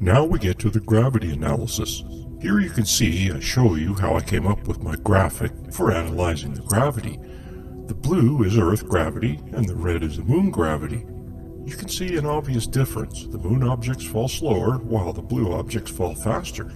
Now we get to the gravity analysis. Here you can see I show you how I came up with my graphic for analyzing the gravity. The blue is Earth gravity and the red is the moon gravity. You can see an obvious difference. The moon objects fall slower while the blue objects fall faster.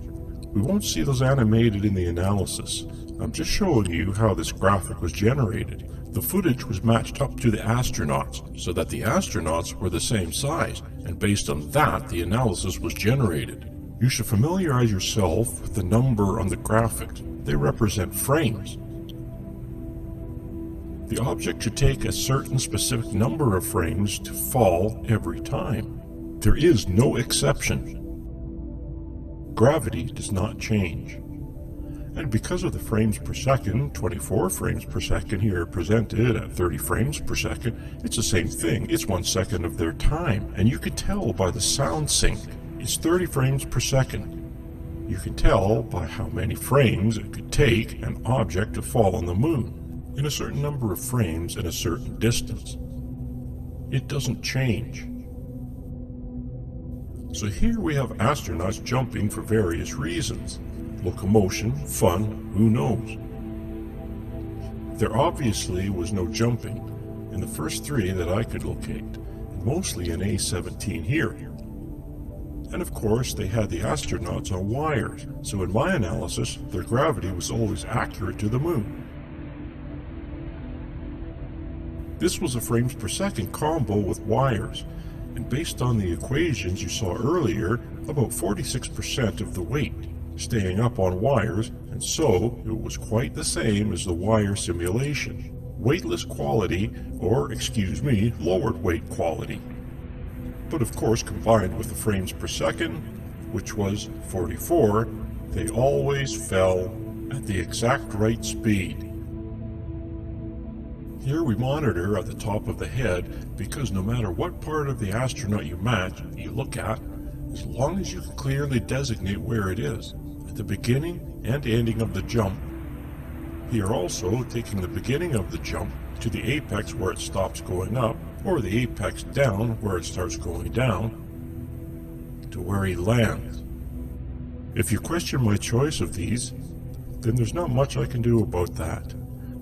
We won't see those animated in the analysis. I'm just showing you how this graphic was generated. The footage was matched up to the astronauts so that the astronauts were the same size, and based on that the analysis was generated. You should familiarize yourself with the number on the graphic. They represent frames. The object should take a certain specific number of frames to fall every time. There is no exception. Gravity does not change. And because of the frames per second, 24 frames per second here presented at 30 frames per second, it's the same thing. It's 1 second of their time. And you can tell by the sound sync. It's 30 frames per second. You can tell by how many frames it could take an object to fall on the moon in a certain number of frames and a certain distance. It doesn't change. So here we have astronauts jumping for various reasons. Locomotion, fun, who knows? There obviously was no jumping in the first three that I could locate, mostly in A17 here. And of course they had the astronauts on wires, so in my analysis their gravity was always accurate to the moon. This was a frames per second combo with wires, and based on the equations you saw earlier, about 46% of the weight staying up on wires, and so it was quite the same as the wire simulation. Weightless quality, or lowered weight quality. But of course combined with the frames per second, which was 44, they always fell at the exact right speed. Here we monitor at the top of the head because no matter what part of the astronaut you look at, as long as you can clearly designate where it is, at the beginning and ending of the jump. Here also taking the beginning of the jump to the apex where it stops going up, or the apex down where it starts going down, to where he lands. If you question my choice of these, then there's not much I can do about that.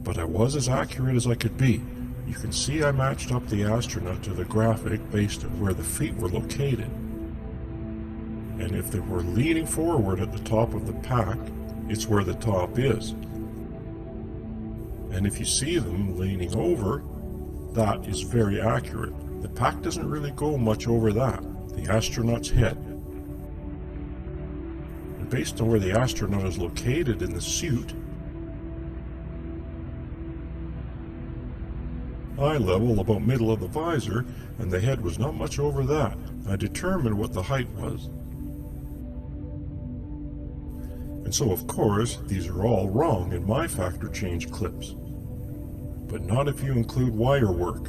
But I was as accurate as I could be. You can see I matched up the astronaut to the graphic based on where the feet were located. And if they were leaning forward at the top of the pack, it's where the top is. And if you see them leaning over, that is very accurate. The pack doesn't really go much over that, the astronaut's head. And based on where the astronaut is located in the suit, eye level about middle of the visor, and the head was not much over that. I determined what the height was. And so of course, these are all wrong in my factor change clips. But not if you include wire work.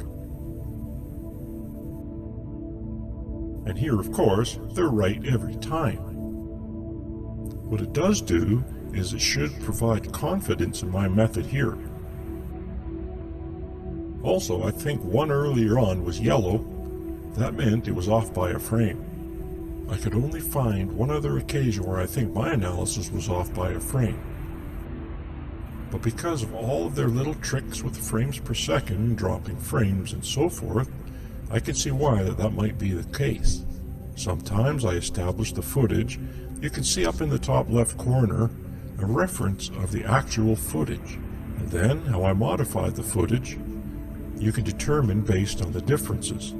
And here of course, they're right every time. What it does do is it should provide confidence in my method here. Also, I think one earlier on was yellow. That meant it was off by a frame. I could only find one other occasion where I think my analysis was off by a frame. But because of all of their little tricks with frames per second, dropping frames and so forth, I can see why that might be the case. Sometimes I establish the footage. You can see up in the top left corner a reference of the actual footage, and then how I modified the footage you can determine based on the differences.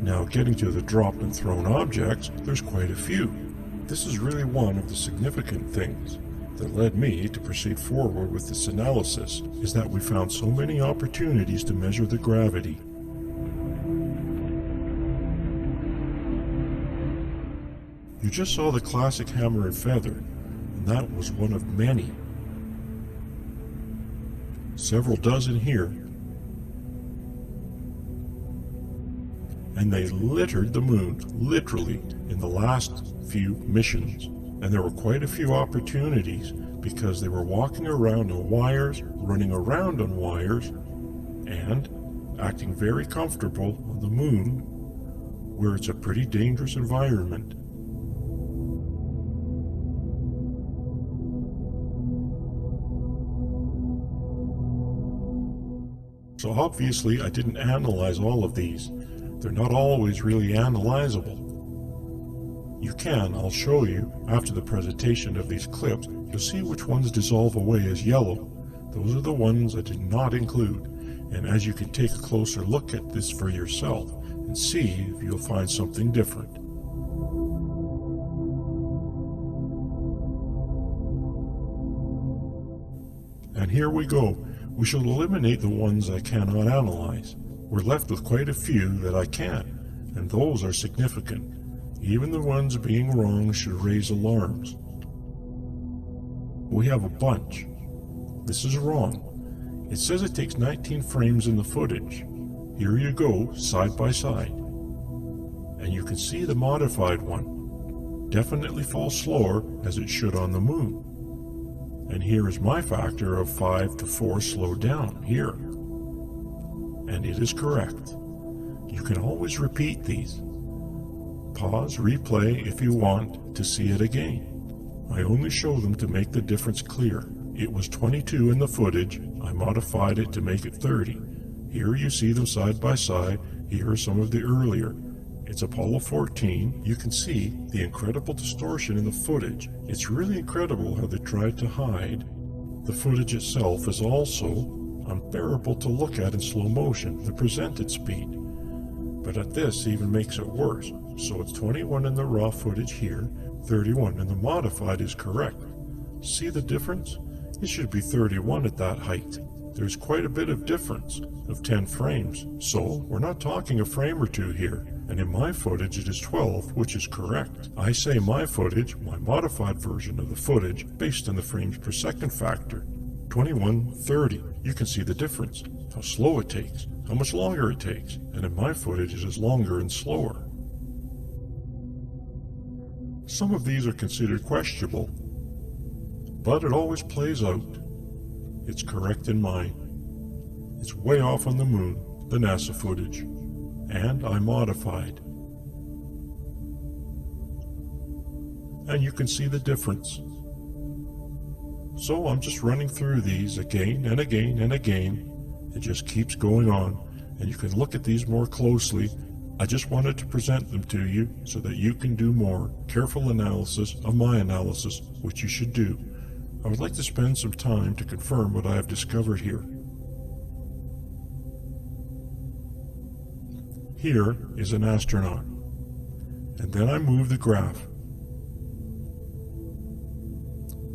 Now getting to the dropped and thrown objects, there's quite a few. This is really one of the significant things that led me to proceed forward with this analysis, is that we found so many opportunities to measure the gravity. You just saw the classic hammer and feather, and that was one of many. Several dozen here. And they littered the moon, literally, in the last few missions. And there were quite a few opportunities because they were walking around on wires, running around on wires, and acting very comfortable on the moon, where it's a pretty dangerous environment. So obviously I didn't analyze all of these. They're not always really analyzable. You can, I'll show you, after the presentation of these clips, you'll see which ones dissolve away as yellow. Those are the ones I did not include. And as you can take a closer look at this for yourself and see if you'll find something different. And here we go. We shall eliminate the ones I cannot analyze. We're left with quite a few that I can, and those are significant. Even the ones being wrong should raise alarms. We have a bunch. This is wrong. It says it takes 19 frames in the footage. Here you go, side by side. And you can see the modified one. Definitely falls slower, as it should on the moon. And here is my factor of 5 to 4 slowed down, here. And it is correct. You can always repeat these. Pause, replay if you want to see it again. I only show them to make the difference clear. It was 22 in the footage, I modified it to make it 30. Here you see them side by side, here are some of the earlier. It's Apollo 14. You can see the incredible distortion in the footage. It's really incredible how they tried to hide. The footage itself is also unbearable to look at in slow motion, the presented speed. But at this even makes it worse. So it's 21 in the raw footage here, 31 in the modified is correct. See the difference? It should be 31 at that height. There's quite a bit of difference of 10 frames. So we're not talking a frame or two here. And in my footage it is 12, which is correct. I say my footage, my modified version of the footage, based on the frames per second factor. 21, 30. You can see the difference. How slow it takes, how much longer it takes. And in my footage it is longer and slower. Some of these are considered questionable, but it always plays out. It's correct in mine. It's way off on the moon, the NASA footage, and I modified. And you can see the difference. So I'm just running through these again and again and again. It just keeps going on, and you can look at these more closely. I just wanted to present them to you so that you can do more careful analysis of my analysis, which you should do. I would like to spend some time to confirm what I have discovered here. Here is an astronaut, and then I move the graph.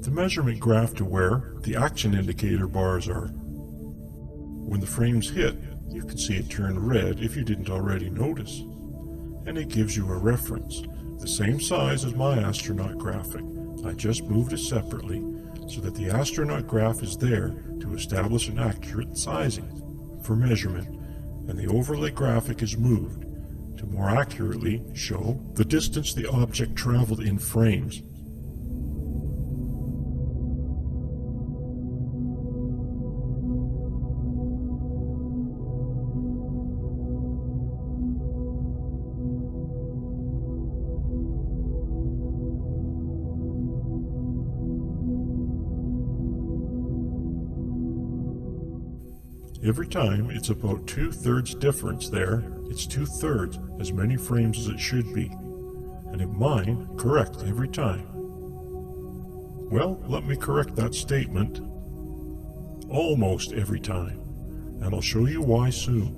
The measurement graph to where the action indicator bars are. When the frames hit, you can see it turn red if you didn't already notice. And it gives you a reference, the same size as my astronaut graphic. I just moved it separately so that the astronaut graph is there to establish an accurate sizing for measurement, and the overlay graphic is moved to more accurately show the distance the object traveled in frames. Every time it's about 2/3 difference there. It's 2/3 as many frames as it should be. And in mine, correct every time. Well, let me correct that statement. Almost every time. And I'll show you why soon.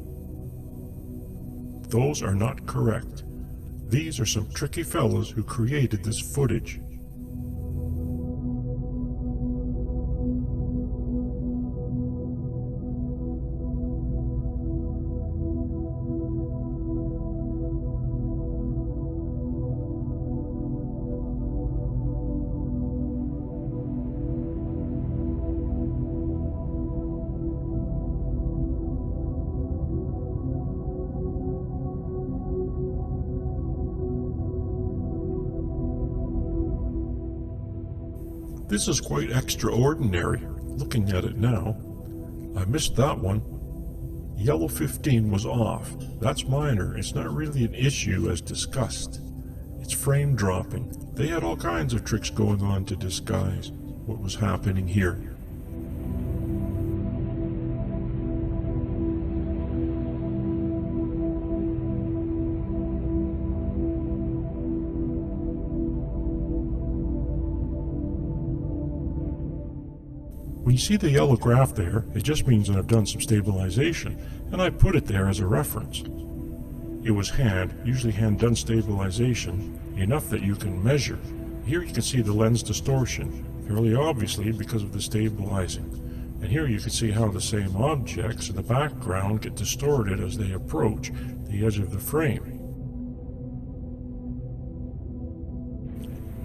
Those are not correct. These are some tricky fellows who created this footage. This is quite extraordinary, looking at it now. I missed that one. Yellow 15 was off. That's minor. It's not really an issue as discussed. It's frame dropping. They had all kinds of tricks going on to disguise what was happening here. When you see the yellow graph there, it just means that I've done some stabilization, and I put it there as a reference. It was usually hand-done stabilization, enough that you can measure. Here you can see the lens distortion, fairly obviously because of the stabilizing. And here you can see how the same objects in the background get distorted as they approach the edge of the frame.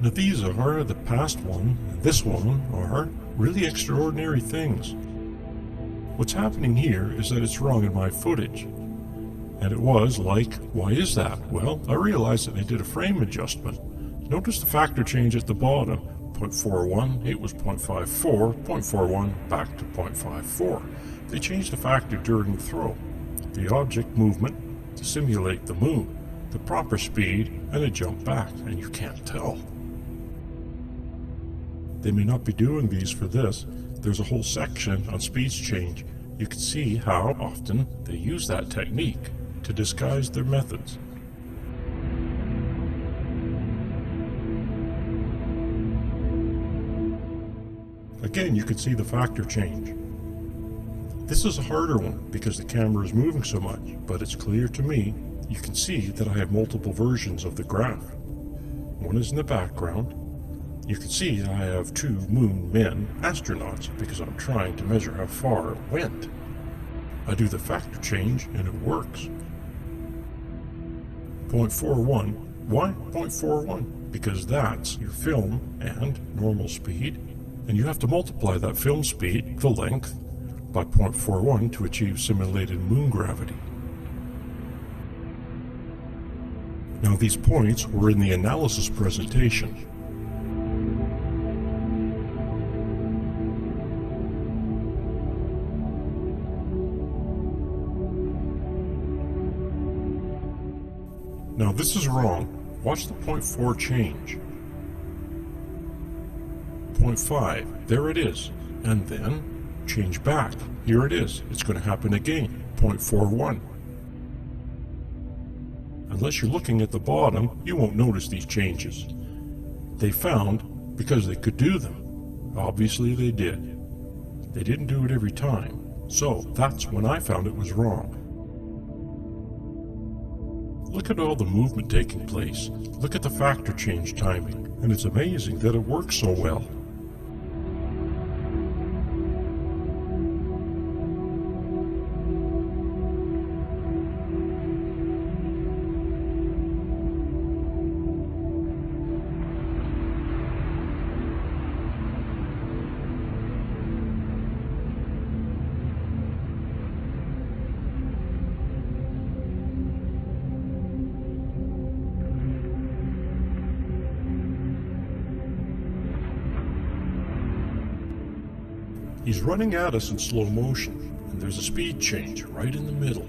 Now these are, the past one and this one are, really extraordinary things. What's happening here is that it's wrong in my footage. And it was like, why is that? Well, I realized that they did a frame adjustment. Notice the factor change at the bottom. 0.41, it was 0.54, 0.41, back to 0.54. They changed the factor during the throw. The object movement to simulate the moon, the proper speed, and a jump back, and you can't tell. They may not be doing these for this. There's a whole section on speeds change. You can see how often they use that technique to disguise their methods. Again, you can see the factor change. This is a harder one because the camera is moving so much, but it's clear to me. You can see that I have multiple versions of the graph. One is in the background. You can see I have two moon men astronauts because I'm trying to measure how far it went. I do the factor change and it works. 0.41. Why 0.41? Because that's your film and normal speed, and you have to multiply that film speed, the length, by 0.41 to achieve simulated moon gravity. Now these points were in the analysis presentation. Now this is wrong. Watch the 0.4 change. 0.5, there it is. And then change back. Here it is. It's going to happen again. 0.41. Unless you're looking at the bottom, you won't notice these changes. They found because they could do them. Obviously they did. They didn't do it every time. So that's when I found it was wrong. Look at all the movement taking place. Look at the factor change timing. And it's amazing that it works so well. He's running at us in slow motion, and there's a speed change right in the middle.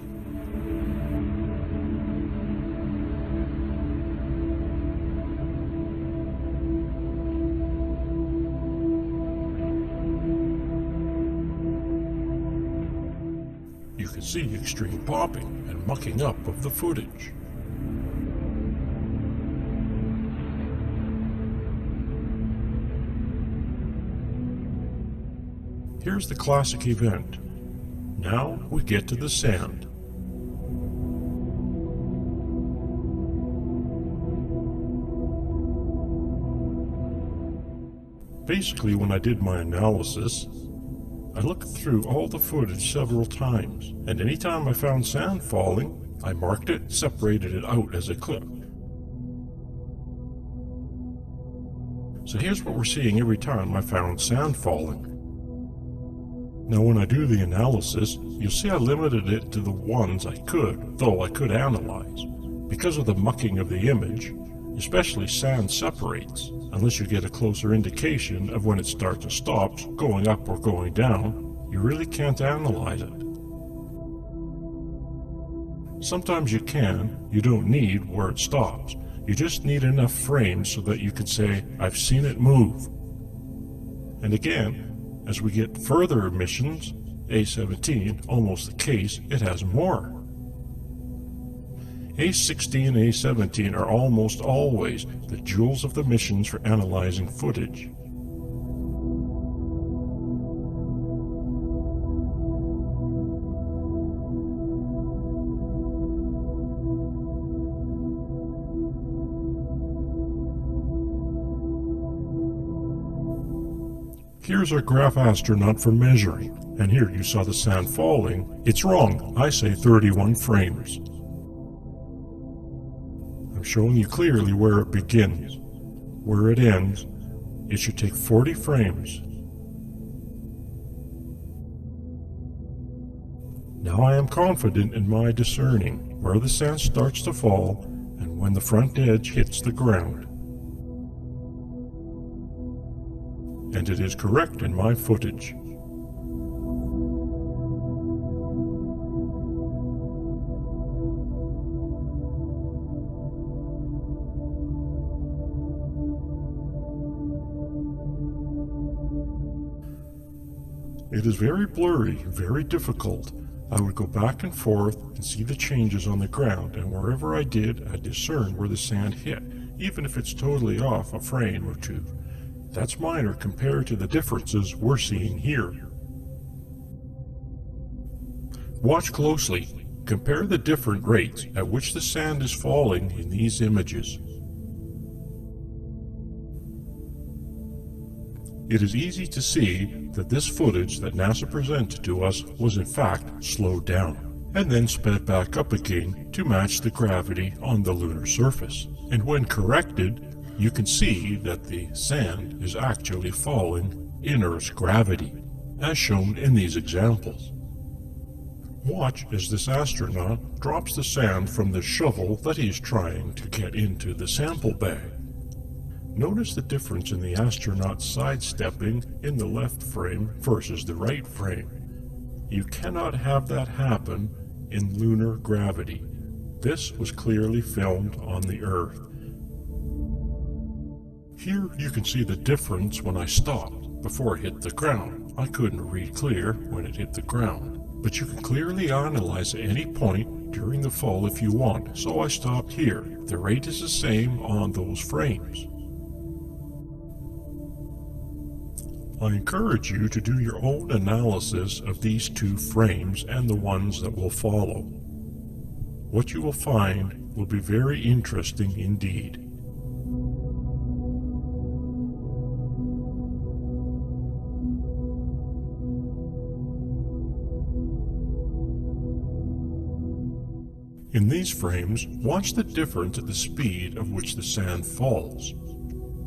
You can see extreme popping and mucking up of the footage. Here's the classic event. Now we get to the sand. Basically, when I did my analysis, I looked through all the footage several times, and anytime I found sand falling, I marked it, separated it out as a clip. So here's what we're seeing every time I found sand falling. Now when I do the analysis, you'll see I limited it to the ones I could, though I could analyze. Because of the mucking of the image, especially sand separates. Unless you get a closer indication of when it starts and stops, going up or going down, you really can't analyze it. Sometimes you can, you don't need where it stops. You just need enough frames so that you can say, I've seen it move. And again, as we get further emissions, A17, almost the case, it has more. A16 and A17 are almost always the jewels of the missions for analyzing footage. Here's our graph astronaut for measuring, and here you saw the sand falling. It's wrong. I say 31 frames. I'm showing you clearly where it begins. Where it ends, it should take 40 frames. Now I am confident in my discerning where the sand starts to fall and when the front edge hits the ground. And it is correct in my footage. It is very blurry, very difficult. I would go back and forth and see the changes on the ground, and wherever I did, I discern where the sand hit, even if it's totally off a frame or two. That's minor compared to the differences we're seeing here. Watch closely. Compare the different rates at which the sand is falling in these images. It is easy to see that this footage that NASA presented to us was in fact slowed down, and then sped back up again to match the gravity on the lunar surface. And when corrected, you can see that the sand is actually falling in Earth's gravity, as shown in these examples. Watch as this astronaut drops the sand from the shovel that he is trying to get into the sample bag. Notice the difference in the astronaut sidestepping in the left frame versus the right frame. You cannot have that happen in lunar gravity. This was clearly filmed on the Earth. Here you can see the difference when I stopped before it hit the ground. I couldn't read clear when it hit the ground, but you can clearly analyze at any point during the fall if you want, so I stopped here. The rate is the same on those frames. I encourage you to do your own analysis of these two frames and the ones that will follow. What you will find will be very interesting indeed. In these frames, watch the difference at the speed of which the sand falls.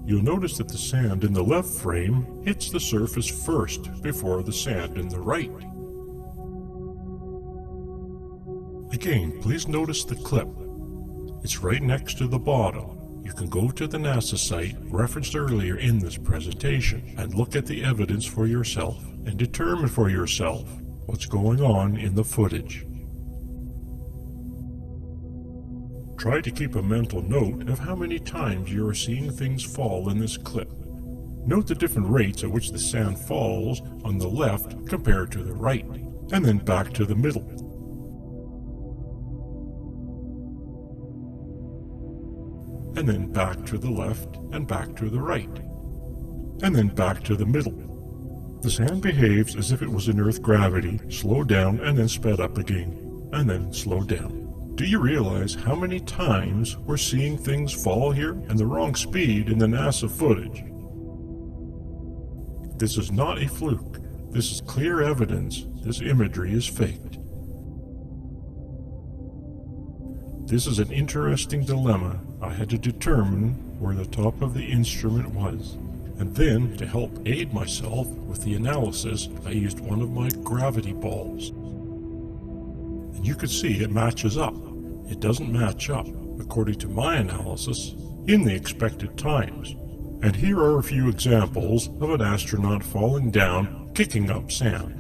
You'll notice that the sand in the left frame hits the surface first before the sand in the right. Again, please notice the clip. It's right next to the bottom. You can go to the NASA site referenced earlier in this presentation and look at the evidence for yourself and determine for yourself what's going on in the footage. Try to keep a mental note of how many times you are seeing things fall in this clip. Note the different rates at which the sand falls on the left compared to the right, and then back to the middle. And then back to the left and back to the right, and then back to the middle. The sand behaves as if it was in Earth gravity, slowed down and then sped up again, and then slowed down. Do you realize how many times we're seeing things fall here and the wrong speed in the NASA footage? This is not a fluke. This is clear evidence this imagery is faked. This is an interesting dilemma. I had to determine where the top of the instrument was. And then, to help aid myself with the analysis, I used one of my gravity balls. And you can see it matches up. It doesn't match up, according to my analysis, in the expected times. And here are a few examples of an astronaut falling down, kicking up sand.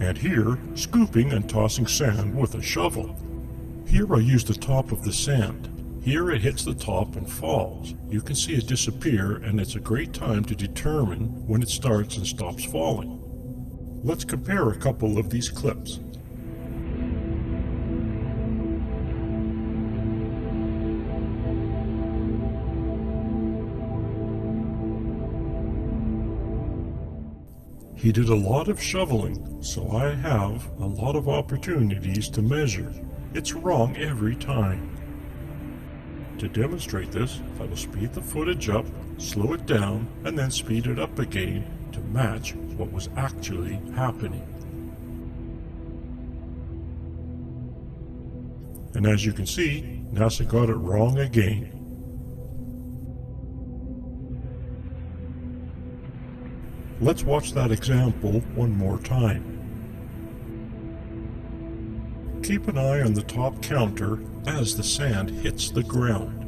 And here, scooping and tossing sand with a shovel. Here I use the top of the sand. Here it hits the top and falls. You can see it disappear, and it's a great time to determine when it starts and stops falling. Let's compare a couple of these clips. He did a lot of shoveling, so I have a lot of opportunities to measure. It's wrong every time. To demonstrate this, I will speed the footage up, slow it down, and then speed it up again to match what was actually happening. And as you can see, NASA got it wrong again. Let's watch that example one more time. Keep an eye on the top counter as the sand hits the ground.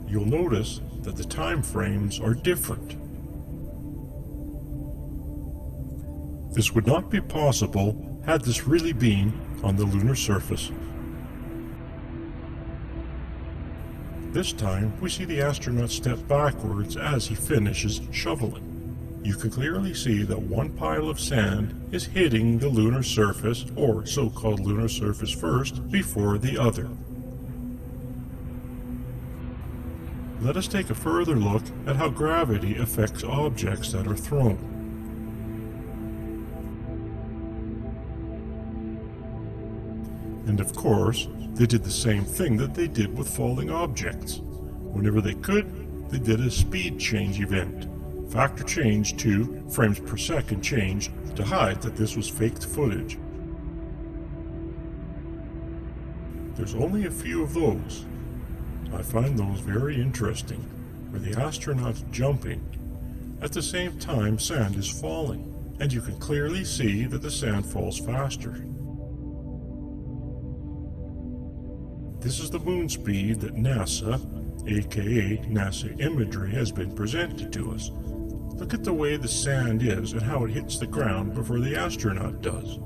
You'll notice that the time frames are different. This would not be possible had this really been on the lunar surface. This time, we see the astronaut step backwards as he finishes shoveling. You can clearly see that one pile of sand is hitting the lunar surface, or so-called lunar surface first, before the other. Let us take a further look at how gravity affects objects that are thrown. And of course, they did the same thing that they did with falling objects. Whenever they could, they did a speed change event. Factor change to frames per second change to hide that this was faked footage. There's only a few of those. I find those very interesting, where the astronaut's jumping. At the same time, sand is falling, and you can clearly see that the sand falls faster. This is the moon speed that NASA, aka NASA imagery, has been presented to us. Look at the way the sand is and how it hits the ground before the astronaut does.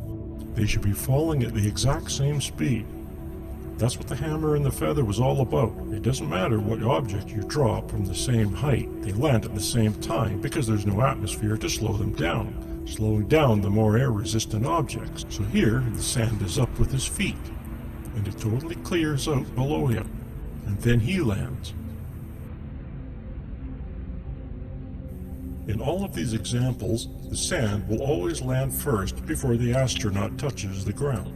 They should be falling at the exact same speed. That's what the hammer and the feather was all about. It doesn't matter what object you drop from the same height, they land at the same time because there's no atmosphere to slow them down, slowing down the more air-resistant objects. So here, the sand is up with his feet, and it totally clears out below him, and then he lands. In all of these examples, the sand will always land first before the astronaut touches the ground.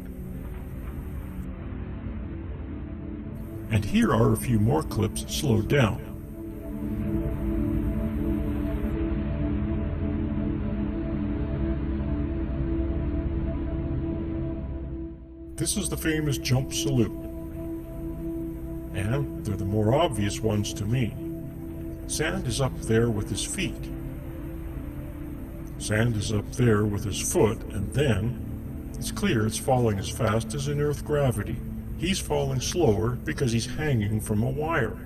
And here are a few more clips slowed down. This is the famous jump salute. And they're the more obvious ones to me. Sand is up there with his feet. Sand is up there with his foot, and then it's clear it's falling as fast as in Earth gravity. He's falling slower because he's hanging from a wire.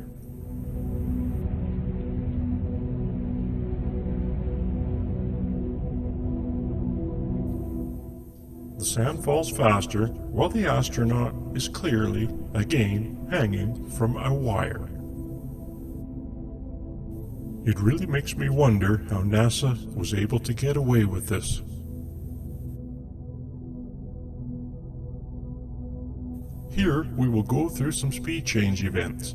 The sand falls faster while the astronaut is clearly, again, hanging from a wire. It really makes me wonder how NASA was able to get away with this. Here, we will go through some speed change events.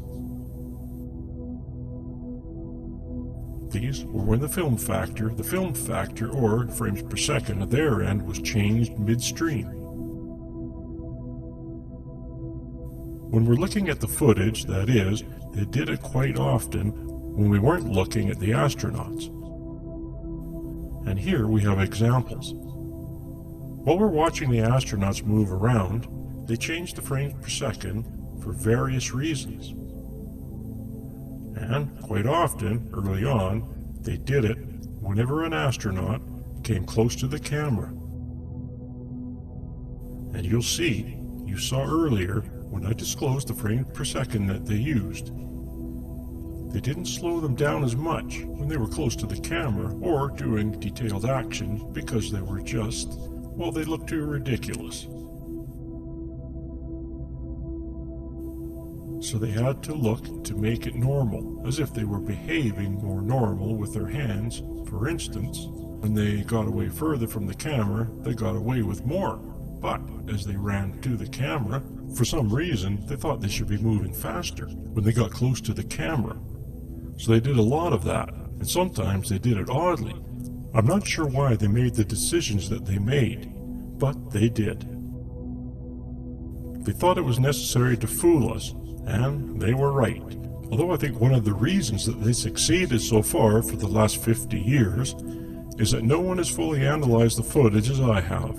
These were when the film factor or frames per second at their end was changed midstream. When we're looking at the footage, that is, they did it quite often when we weren't looking at the astronauts. And here we have examples. While we're watching the astronauts move around, they changed the frames per second for various reasons. And quite often, early on, they did it whenever an astronaut came close to the camera. And you'll see, you saw earlier when I disclosed the frames per second that they used. They didn't slow them down as much when they were close to the camera or doing detailed action because they were just, well, they looked too ridiculous. So they had to look to make it normal, as if they were behaving more normal with their hands. For instance, when they got away further from the camera, they got away with more. But as they ran to the camera, for some reason, they thought they should be moving faster when they got close to the camera. So they did a lot of that, and sometimes they did it oddly. I'm not sure why they made the decisions that they made, but they did. They thought it was necessary to fool us, and they were right. Although I think one of the reasons that they succeeded so far for the last 50 years is that no one has fully analyzed the footage as I have.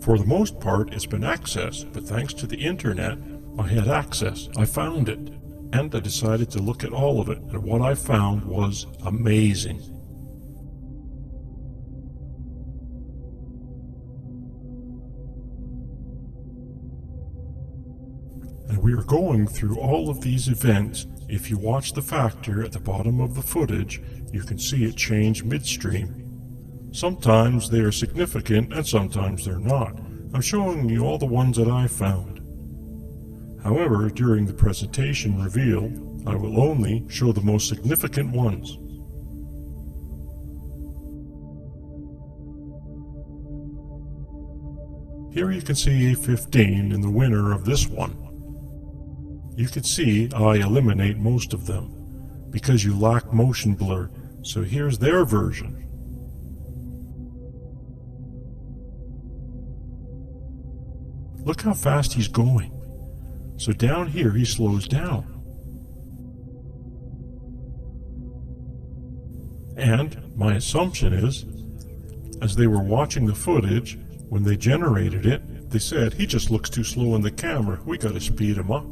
For the most part, it's been accessed, but thanks to the internet, I had access. I found it, and I decided to look at all of it, and what I found was amazing. And we are going through all of these events. If you watch the factor at the bottom of the footage, you can see it change midstream. Sometimes they are significant and sometimes they're not. I'm showing you all the ones that I found. However, during the presentation reveal, I will only show the most significant ones. Here you can see A15 in the winner of this one. You can see I eliminate most of them because you lack motion blur, so here's their version. Look how fast he's going. So down here he slows down. And my assumption is, as they were watching the footage, when they generated it, they said, he just looks too slow in the camera, we gotta speed him up.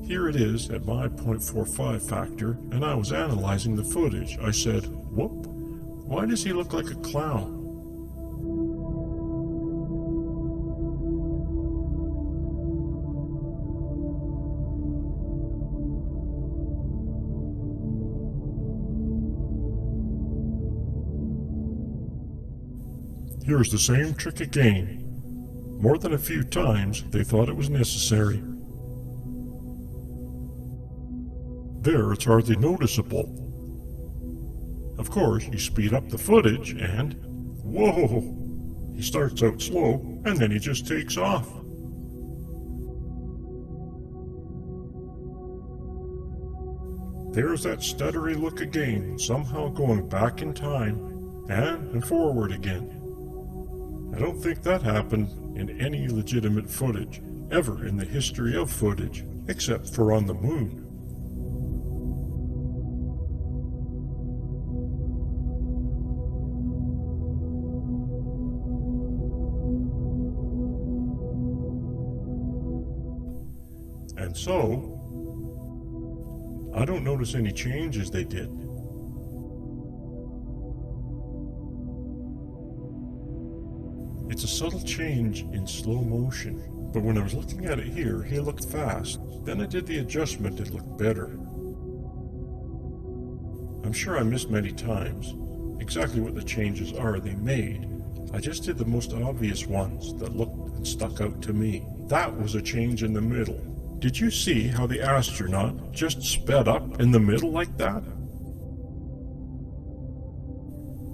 Here it is at my 0.45 factor, and I was analyzing the footage. I said, whoop, why does he look like a clown? Here's the same trick again. More than a few times, they thought it was necessary. There, it's hardly noticeable. Of course, you speed up the footage and, whoa, he starts out slow and then he just takes off. There's that stuttery look again, somehow going back in time and forward again. I don't think that happened in any legitimate footage, ever in the history of footage, except for on the moon. And so, I don't notice any changes they did. It's a subtle change in slow motion, but when I was looking at it here, he looked fast. Then I did the adjustment, it looked better. I'm sure I missed many times exactly what the changes are they made. I just did the most obvious ones that looked and stuck out to me. That was a change in the middle. Did you see how the astronaut just sped up in the middle like that?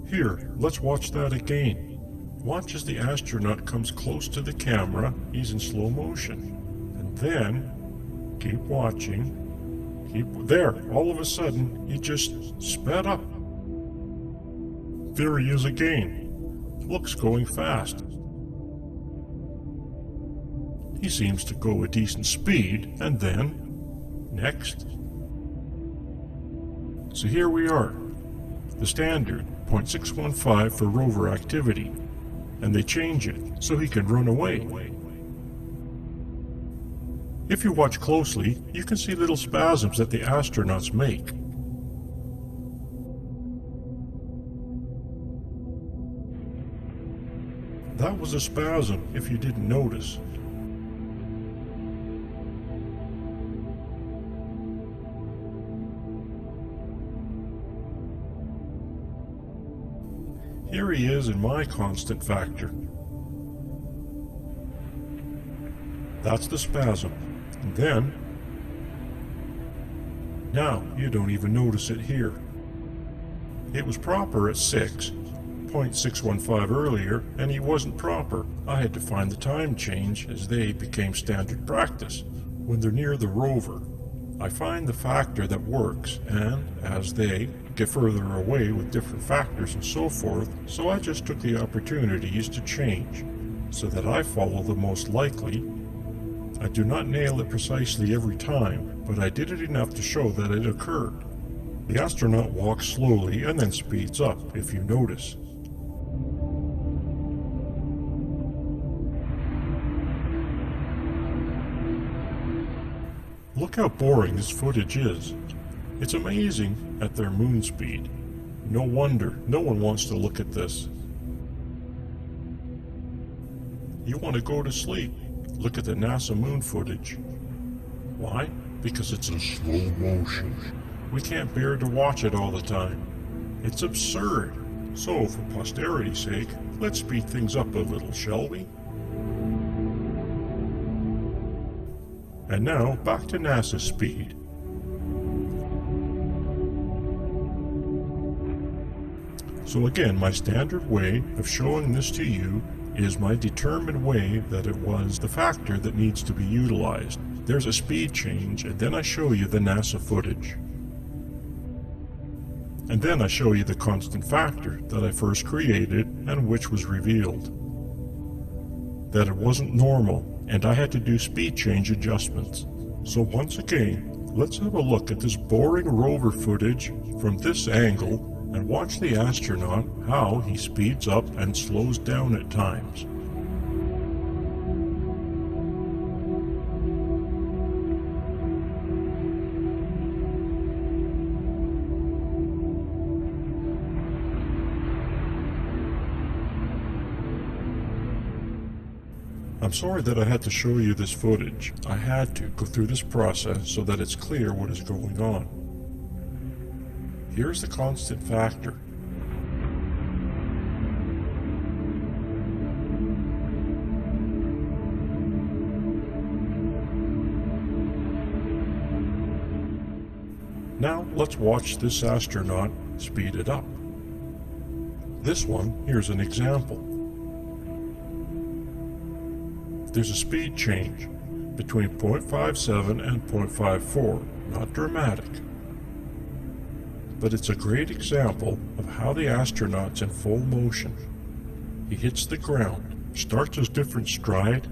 Here, let's watch that again. Watch as the astronaut comes close to the camera. He's in slow motion. And then, keep watching. There, all of a sudden, he just sped up. There he is again. Looks going fast. He seems to go a decent speed, and then, next. So here we are, the standard 0.615 for rover activity, and they change it so he can run away. If you watch closely, you can see little spasms that the astronauts make. That was a spasm, if you didn't notice. Here he is in my constant factor. That's the spasm. And then, now you don't even notice it here. It was proper at 6.615 earlier, and he wasn't proper. I had to find the time change as they became standard practice. When they're near the rover, I find the factor that works, and as they get further away with different factors and so forth, so I just took the opportunities to change. so that I follow the most likely. I do not nail it precisely every time, but I did it enough to show that it occurred. The astronaut walks slowly and then speeds up, if you notice. Look how boring this footage is. It's amazing at their moon speed. No wonder no one wants to look at this. You want to go to sleep, look at the NASA moon footage. Why? Because it's in slow motion. We can't bear to watch it all the time. It's absurd. So, for posterity's sake, let's speed things up a little, shall we? And now, back to NASA speed. So again, my standard way of showing this to you is my determined way that it was the factor that needs to be utilized. There's a speed change, and then I show you the NASA footage. And then I show you the constant factor that I first created and which was revealed. That it wasn't normal, and I had to do speed change adjustments. So once again, let's have a look at this boring rover footage from this angle and watch the astronaut how he speeds up and slows down at times. I'm sorry that I had to show you this footage. I had to go through this process so that it's clear what is going on. Here's the constant factor. Now let's watch this astronaut speed it up. This one, here's an example. There's a speed change between 0.57 and 0.54, not dramatic. But it's a great example of how the astronaut's in full motion. He hits the ground, starts his different stride,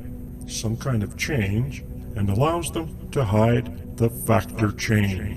some kind of change, and allows them to hide the factor change.